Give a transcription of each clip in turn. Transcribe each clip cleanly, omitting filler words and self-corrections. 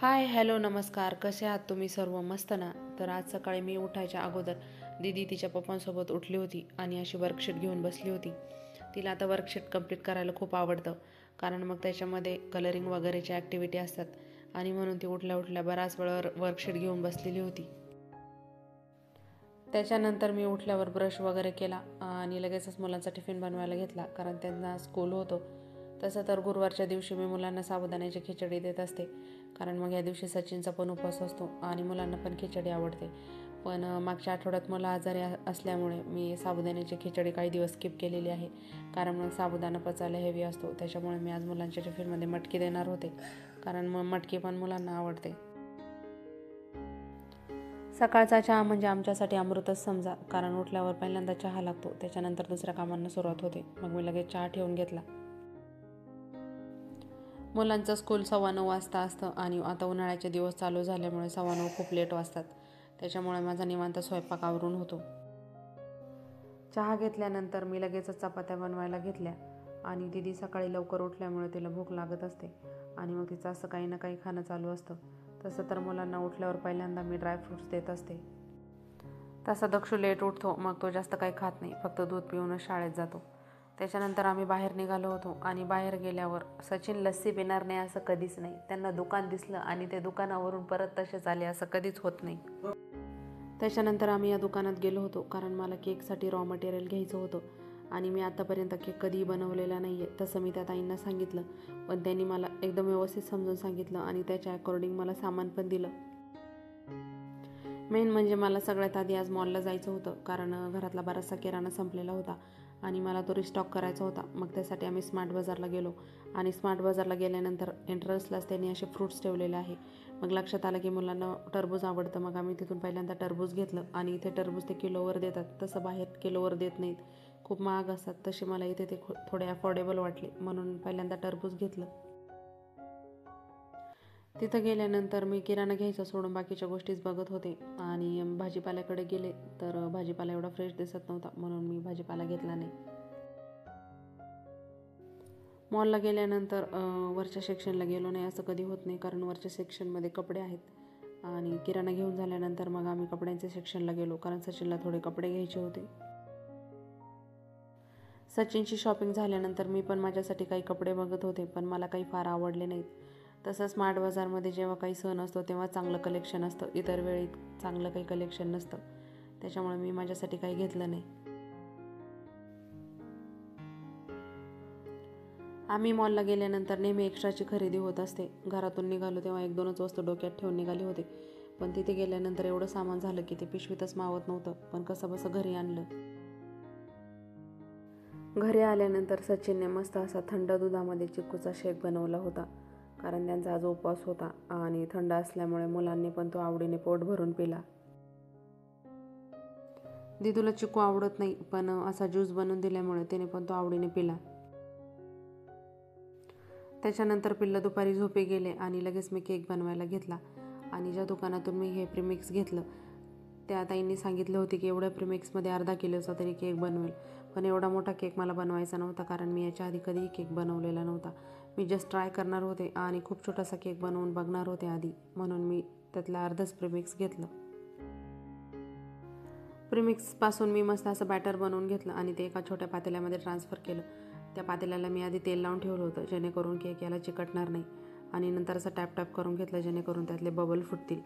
हाय, hello, नमस्कार. कसे आहात तुम्ही सर्व? मस्त ना? तर आज सकाळी मी उठायच्या अगोदर दीदी तिच्या पप्पांसोबत उठली होती आणि अशी वर्कशीट घेऊन बसली होती. तिला आता वर्कशीट कंप्लीट करायला खूप आवडतं, कारण मग त्याच्यामध्ये कलरिंग वगैरेच्या ॲक्टिव्हिटी असतात आणि म्हणून ती उठल्या उठल्या बराच वेळ वर्कशीट घेऊन बसलेली होती. त्याच्यानंतर मी उठल्यावर ब्रश वगैरे केला आणि लगेचच मुलांचा टिफिन बनवायला घेतला, कारण त्यांना स्कूल होतं. तसं तर गुरुवारच्या दिवशी मी मुलांना साबुदाण्याची खिचडी देत असते, कारण मग या दिवशी सचिनचा पण उपवास असतो आणि मुलांना पण खिचडी आवडते. पण मागच्या आठवड्यात मुलं आजारी असल्यामुळे मी साबुदाण्याची खिचडी काही दिवस स्किप केलेली आहे, कारण मग साबुदाणा पचायला हेवी असतो. त्याच्यामुळे मी आज मुलांच्या टिफिनमध्ये मटकी देणार होते, कारण मग मटकी पण मुलांना आवडते. सकाळचा चहा म्हणजे आमच्यासाठी अमृतच समजा, कारण उठल्यावर पहिल्यांदा चहा लागतो, त्याच्यानंतर दुसऱ्या कामांना सुरुवात होते. मग मी लगेच चहा ठेवून घेतला. मुलांचं स्कूल 9:15 वाजता असतं आणि आता उन्हाळ्याचे दिवस चालू झाल्यामुळे 9:15 खूप लेट वाजतात. त्याच्यामुळे माझा निवांत स्वयंपाक आवरून होतो. चहा घेतल्यानंतर मी लगेचच चपात्या बनवायला घेतल्या आणि दीदी सकाळी लवकर उठल्यामुळे तिला भूक लागत असते आणि मग तिचं असं काही ना काही खाणं चालू असतं. तसं तर मुलांना उठल्यावर पहिल्यांदा मी ड्रायफ्रूट्स देत असते. तसा दक्षू लेट उठतो, मग तो जास्त काही खात नाही, फक्त दूध पिऊनच शाळेत जातो. त्याच्यानंतर आम्ही बाहेर निघालो होतो आणि बाहेर गेल्यावर सचिन लस्सी पिणार नाही असं कधीच नाही. त्यांना दुकान दिसलं आणि ते दुकानावरून परत तसेच आले असं कधीच होत नाही. त्याच्यानंतर आम्ही या दुकानात गेलो होतो, कारण मला केकसाठी रॉ मटेरियल घ्यायचं होतं आणि मी आतापर्यंत केक कधीही बनवलेला नाही आहे. तसं मी त्या ताईंना सांगितलं, पण त्यांनी मला एकदम व्यवस्थित समजून सांगितलं आणि त्याच्या अकॉर्डिंग मला सामान पण दिलं. मेन म्हणजे मला सगळ्यात आधी आज मॉलला जायचं होतं, कारण घरातला बराचसा किराणा संपलेला होता आणि मला तो रिस्टॉक करायचा होता. मग त्यासाठी आम्ही स्मार्ट बाजारला गेलो आणि स्मार्ट बाजारला गेल्यानंतर एंट्रन्सलाच त्यांनी असे फ्रूट्स ठेवलेले आहे. मग लक्षात आलं की मुलांना टरबूज आवडतं. मग आम्ही तिथून पहिल्यांदा टरबूज घेतलं आणि इथे टरबूज ते किलोवर देतात, तसं बाहेर किलोवर देत नाहीत, खूप महाग असतात. तसे मला इथे ते थोडे अफोर्डेबल वाटले, म्हणून पहिल्यांदा टरबूज घेतलं. तिथं गेल्यानंतर मी किराणा घ्यायचा सोडून बाकीच्या गोष्टीच बघत होते आणि भाजीपाल्याकडे गेले तर भाजीपाला एवढा फ्रेश दिसत नव्हता, म्हणून मी भाजीपाला घेतला नाही. मॉलला गेल्यानंतर वरच्या सेक्शनला गेलो नाही असं कधी होत नाही, कारण वरच्या सेक्शनमध्ये कपडे आहेत आणि किराणा घेऊन झाल्यानंतर मग आम्ही कपड्यांच्या सेक्शनला गेलो, कारण सचिनला थोडे कपडे घ्यायचे होते. सचिनची शॉपिंग झाल्यानंतर मी पण माझ्यासाठी काही कपडे बघत होते, पण मला काही फार आवडले नाहीत. तसं स्मार्ट बाजारमध्ये जेव्हा काही सण असतो तेव्हा चांगलं कलेक्शन असतं, इतर वेळी चांगलं काही कलेक्शन नसतं. त्याच्यामुळे मी माझ्यासाठी काही घेतलं नाही. आम्ही मॉलला गेल्यानंतर नेहमी एक्स्ट्राची खरेदी होत असते. घरातून निघालो तेव्हा 1-2च वस्तू डोक्यात ठेवून निघाले होते, पण तिथे गेल्यानंतर एवढं सामान झालं की ते पिशवीतच मावत नव्हतं, पण कसंबसं घरी आणलं. घरी आल्यानंतर सचिनने मस्त असा थंड दुधामध्ये चिक्कूचा शेक बनवला होता, कारण त्यांचा आज उपवास होता आणि थंड असल्यामुळे मुलांनी पण तो आवडीने पोट भरून पिला. दिदूला चिक्कू आवडत नाही, पण असा ज्यूस बनवून दिल्यामुळे तिने पण तो आवडीने पिला. त्याच्यानंतर पिल्लं दुपारी झोपे गेले आणि लगेच मी केक बनवायला घेतला आणि ज्या दुकानातून मी हे प्रीमिक्स घेतलं त्या ताईंनी सांगितलं होते की एवढ्या प्रीमिक्समध्ये अर्धा किलोचा तरी केक बनवेल, पण एवढा मोठा केक मला बनवायचा नव्हता, कारण मी याच्या आधी कधीही केक बनवलेला नव्हता. मी जस्ट ट्राय करणार होते आणि खूप छोटासा केक बनवून बघणार होते आधी, म्हणून मी त्यातलं अर्धच प्रीमिक्स घेतलं. प्रीमिक्सपासून मी मस्त असं बॅटर बनवून घेतलं आणि ते एका छोट्या पातेल्यामध्ये ट्रान्सफर केलं. त्या पातेल्याला मी आधी तेल लावून ठेवलं होतं, जेणेकरून केक याला चिकटणार नाही, आणि नंतर असं टॅप करून घेतलं जेणेकरून त्यातले बबल फुटतील.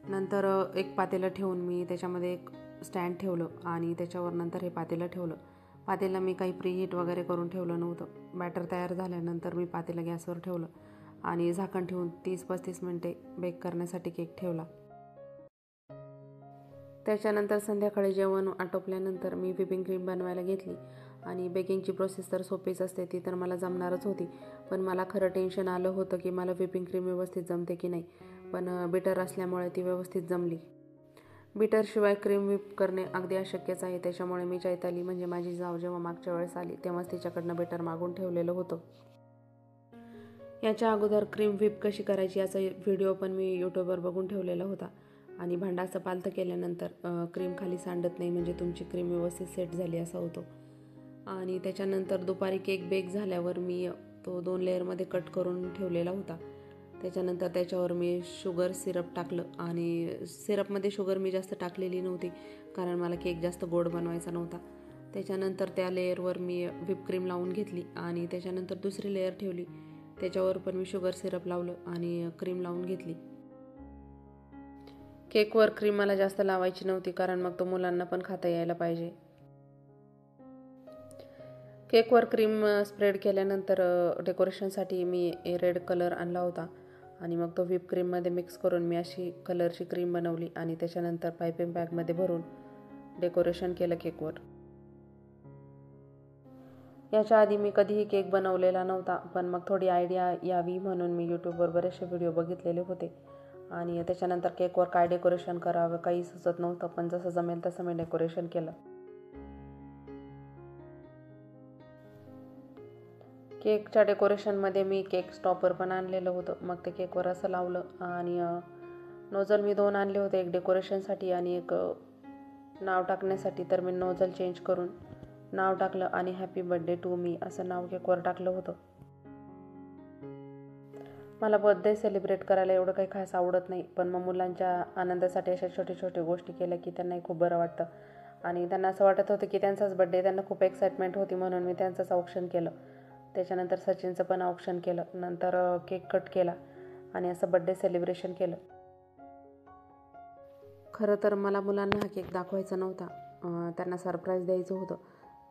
नंतर एक पातेलं ठेवून मी त्याच्यामध्ये एक स्टँड ठेवलं आणि त्याच्यावर नंतर हे पातेलं ठेवलं. पातेलं मी काही प्रीहीट वगैरे करून ठेवलं नव्हतं. बॅटर तयार झाल्यानंतर मी पातेलं गॅसवर ठेवलं आणि झाकण ठेवून 30-35 मिनटे बेक करण्यासाठी केक ठेवला. त्याच्यानंतर संध्याकाळी जेवण आटोपल्यानंतर मी व्हिपिंग क्रीम बनवायला घेतली आणि बेकिंगची प्रोसेस तर सोपीच असते, ती तर मला जमणारच होती, पण मला खरं टेन्शन आलं होतं की मला व्हिपिंग क्रीम व्यवस्थित जमते की नाही. पण बीटर असल्यामुळे ती व्यवस्थित जमली. बीटरशिवाय क्रीम व्हिप करणे अगदी अशक्यच आहे, त्याच्यामुळे मी चैताली म्हणजे माझी जाव जेव्हा मागच्या वेळेस आली तेव्हाच तिच्याकडनं बीटर मागून ठेवलेलं होतं. याच्या अगोदर क्रीम व्हिप कशी करायची याचा व्हिडिओ पण मी यूट्यूबवर बघून ठेवलेला होता. आणि भांडाचं पालथं केल्यानंतर क्रीम खाली सांडत नाही, म्हणजे तुमची क्रीम व्यवस्थित सेट झाली असा होतो. आणि त्याच्यानंतर दुपारी केक बेक झाल्यावर मी तो 2 लेअरमध्ये कट करून ठेवलेला होता. त्याच्यानंतर त्याच्यावर मी शुगर सिरप टाकलं आणि सिरपमध्ये शुगर मी जास्त टाकलेली नव्हती कारण मला केक जास्त गोड बनवायचा नव्हता. त्याच्यानंतर त्या लेयरवर मी व्हिप क्रीम लावून घेतली आणि त्याच्यानंतर दुसरी लेयर ठेवली. त्याच्यावर पण मी शुगर सिरप लावलं आणि क्रीम लावून घेतली. केकवर क्रीम मला जास्त लावायची नव्हती कारण मग तो मुलांना पण खाता यायला पाहिजे. केकवर क्रीम स्प्रेड केल्यानंतर डेकोरेशनसाठी मी रेड कलर आणला होता आणि मग तो व्हिप क्रीममध्ये मिक्स करून मी अशी कलरची क्रीम बनवली आणि त्याच्यानंतर पायपिंग बॅगमध्ये भरून डेकोरेशन केलं केकवर. याच्या आधी मी कधीही केक बनवलेला नव्हता, पण मग थोडी आयडिया यावी म्हणून मी यूट्यूबवर बरेचसे व्हिडिओ बघितलेले होते आणि त्याच्यानंतर केकवर काय डेकोरेशन करावं काही सुचत नव्हतं, पण जसं जमेल तसं मी डेकोरेशन केलं. केकच्या डेकोरेशनमध्ये मी केक स्टॉपर पण आणलेलं होतं. मग ते केकवर असं लावलं आणि नोझल मी 2 आणले होते, एक डेकोरेशनसाठी आणि एक नाव टाकण्यासाठी. तर मी नोझल चेंज करून नाव टाकलं आणि हॅपी बर्थडे टू मी असं नाव केकवर टाकलं होतं. मला बर्थडे सेलिब्रेट करायला एवढं काही खास आवडत नाही, पण मग मुलांच्या आनंदासाठी अशा छोटे छोटे गोष्टी केल्या की त्यांनाही खूप बरं वाटतं आणि त्यांना असं वाटत होतं की त्यांचाच बर्थडे, त्यांना खूप एक्साइटमेंट होती म्हणून मी त्यांचंच औक्षण केलं. त्याच्यानंतर सचिनचं पण औक्षण केलं. नंतर केक कट केला आणि असं बर्थडे सेलिब्रेशन केलं. खरं तर मला मुलांना हा केक दाखवायचा नव्हता, त्यांना सरप्राईज द्यायचं होतं.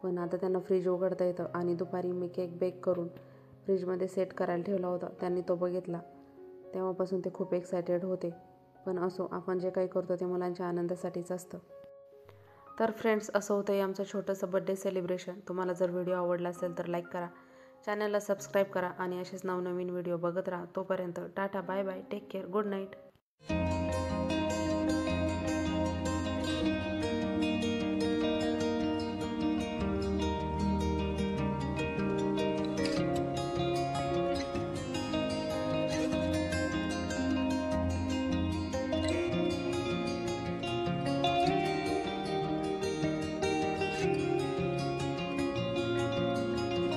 पण आता त्यांना फ्रीज उघडता येतं आणि दुपारी मी केक बेक करून फ्रीजमध्ये सेट करायला ठेवला होता. त्यांनी तो बघितला, तेव्हापासून ते खूप एक्सायटेड होते. पण असो, आपण जे काही करतो ते मुलांच्या आनंदासाठीच असतं. तर फ्रेंड्स, असं होतं आमचं छोटंसं बर्थडे सेलिब्रेशन. तुम्हाला जर व्हिडिओ आवडला असेल तर लाईक करा, चॅनलला सबस्क्राईब करा आणि असेच नवनवीन व्हिडिओ बघत राहा. तोपर्यंत tata, bye bye, take care, good night.